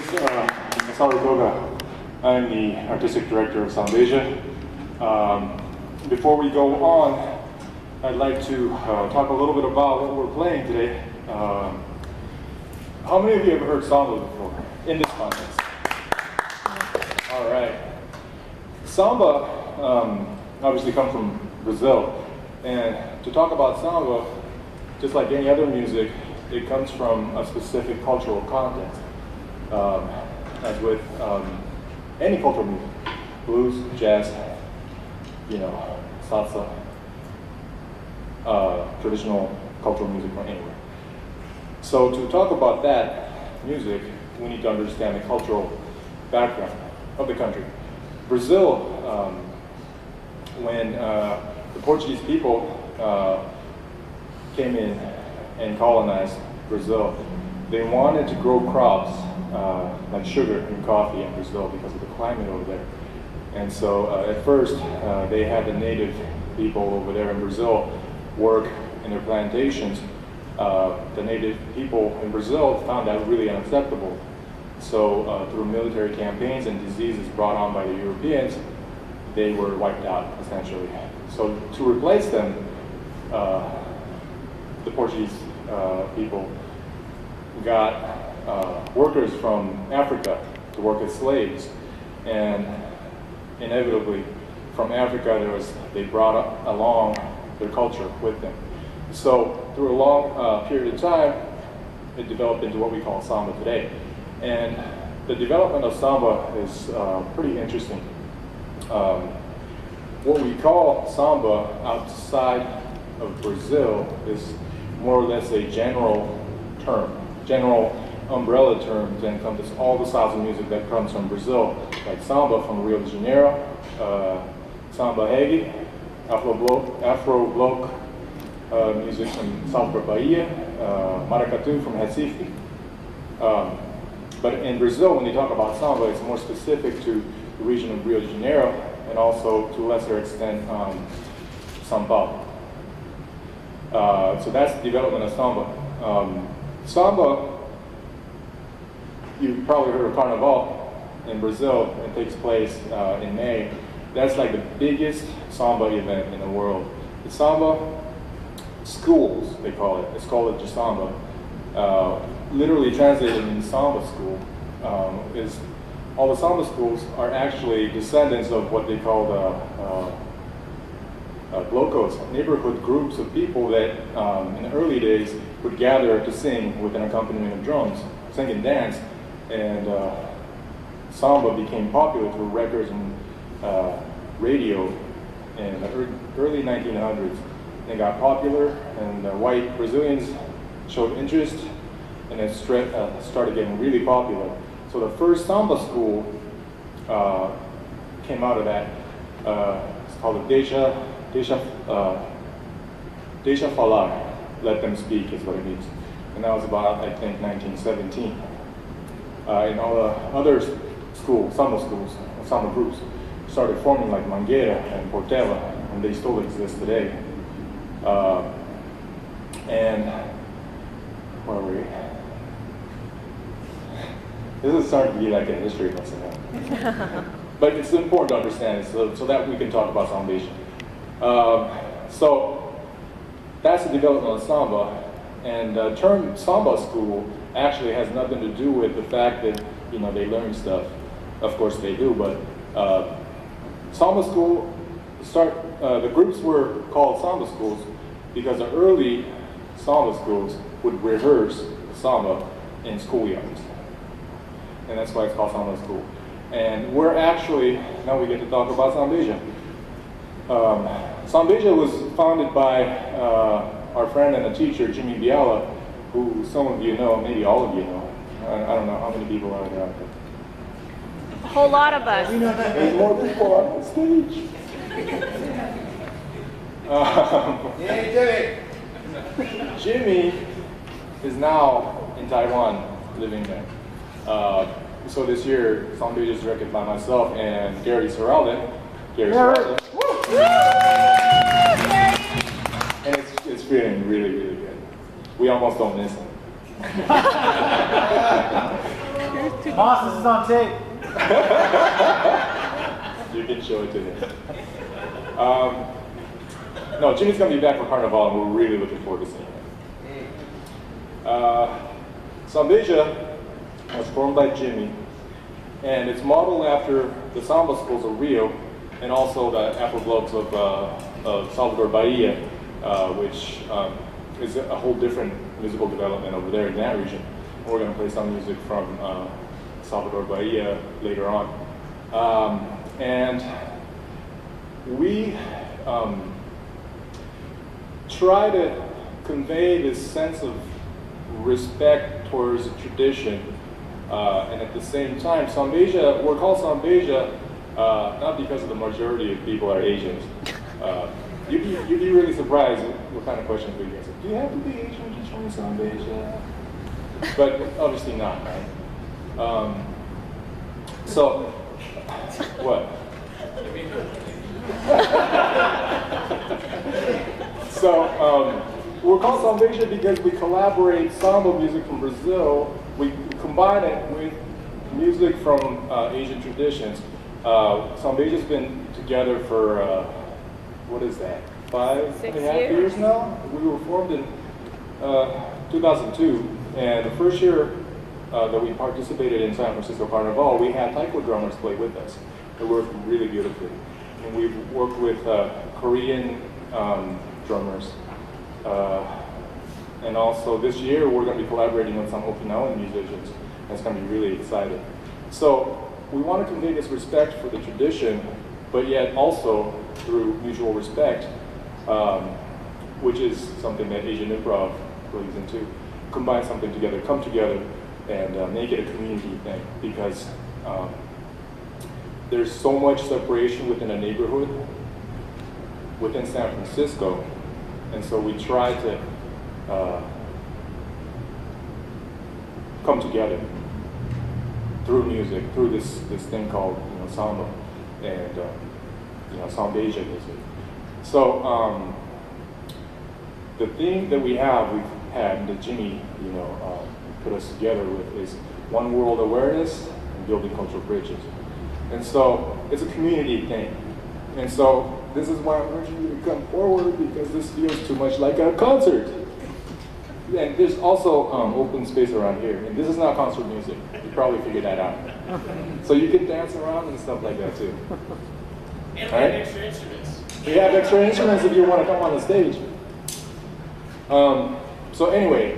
Masaru Koga. I'm the Artistic Director of Sound Asia. Before we go on, I'd like to talk a little bit about what we're playing today. How many of you have heard samba before in this context? All right. Samba obviously comes from Brazil, and to talk about samba, just like any other music, it comes from a specific cultural context. As with any cultural music, blues, jazz, salsa, traditional cultural music from anywhere. So to talk about that music, we need to understand the cultural background of the country. Brazil, when the Portuguese people came in and colonized Brazil, they wanted to grow crops like sugar and coffee in Brazil because of the climate over there. And so at first, they had the native people over there in Brazil work in their plantations. The native people in Brazil found that really unacceptable. So through military campaigns and diseases brought on by the Europeans, they were wiped out, essentially. So to replace them, the Portuguese people got workers from Africa to work as slaves, and inevitably from Africa they brought along their culture with them. So through a long period of time, it developed into what we call samba today. And the development of samba is pretty interesting. What we call samba outside of Brazil is more or less a general term, general umbrella term to encompass all the styles of music that comes from Brazil, like samba from Rio de Janeiro, samba reggae, Afro bloc music from South Bahia, maracatu from Recife. But in Brazil, when you talk about samba, it's more specific to the region of Rio de Janeiro and also to a lesser extent São Paulo. So that's the development of samba. Samba, you've probably heard of Carnival in Brazil. It takes place in May. That's like the biggest samba event in the world. The samba schools, they call it. It's called a samba. Literally translated in samba school is all the samba schools are actually descendants of what they call the blocos, neighborhood groups of people that in the early days would gather to sing with an accompaniment of drums, sing and dance, and samba became popular through records and radio in the early 1900s. They got popular, and white Brazilians showed interest, and it started getting really popular. So the first samba school came out of that. It's called the Deixa Falar, let them speak is what it means. And that was about, I think, 1917. And all the other samba schools, samba groups, started forming like Mangueira and Portela, and they still exist today. And where are we? This is starting to be like a history lesson now. But it's important to understand it so that we can talk about Sambation. So that's the development of samba. And the term samba school actually has nothing to do with the fact that they learn stuff. Of course they do, but samba school the groups were called samba schools because the early samba schools would rehearse samba in schoolyards. And that's why it's called samba school. And we're actually, now we get to talk about Sambeja. Sambeja was founded by our friend and a teacher, Jimmy Biala, who some of you know, maybe all of you know. I don't know how many people are there out there. A whole lot of us. There's more people on the stage. Jimmy is now in Taiwan, living there. So this year, Sambeja is directed by myself and Gary Serralden. And it's feeling really, really good. We almost don't miss him. Boss, this is on tape. You can show it to him. No, Jimmy's going to be back for Carnival, and we're really looking forward to seeing him. Sambeja was formed by Jimmy, and it's modeled after the samba schools of Rio, and also the Afro-blokes of Salvador Bahia, which is a whole different musical development over there in that region. We're going to play some music from Salvador Bahia later on. And we try to convey this sense of respect towards the tradition, and at the same time, Sambeja, we're called Sambeja not because of the majority of people are Asians. You'd be really surprised what kind of questions we get. Do you have to be Asian to join Sambeja? But obviously not, right? So, what? So, we're called Sambeja because we collaborate samba music from Brazil. We combine it with music from Asian traditions. Sambeja's been together for, what is that, 5.5 years now? We were formed in 2002, and the first year that we participated in San Francisco Carnival, we had taiko drummers play with us. They worked really beautifully. And we've worked with Korean drummers. And also this year, we're going to be collaborating with some Okinawan musicians. That's going to be really exciting. So we want to convey this respect for the tradition, but yet also through mutual respect, which is something that Asian improv believes into. Combine something together, come together, and make it a community thing, because there's so much separation within a neighborhood, within San Francisco, and so we try to come together through music, through this thing called samba and Sambeja music. So the theme that we've had that Jimmy put us together with is one world awareness and building cultural bridges. And so it's a community thing. And so this is why I'm urging you to come forward, because this feels too much like a concert. And there's also open space around here. And this is not concert music. You probably figured that out. So you can dance around and stuff like that too. And we have extra instruments. We have extra instruments if you want to come on the stage. So anyway,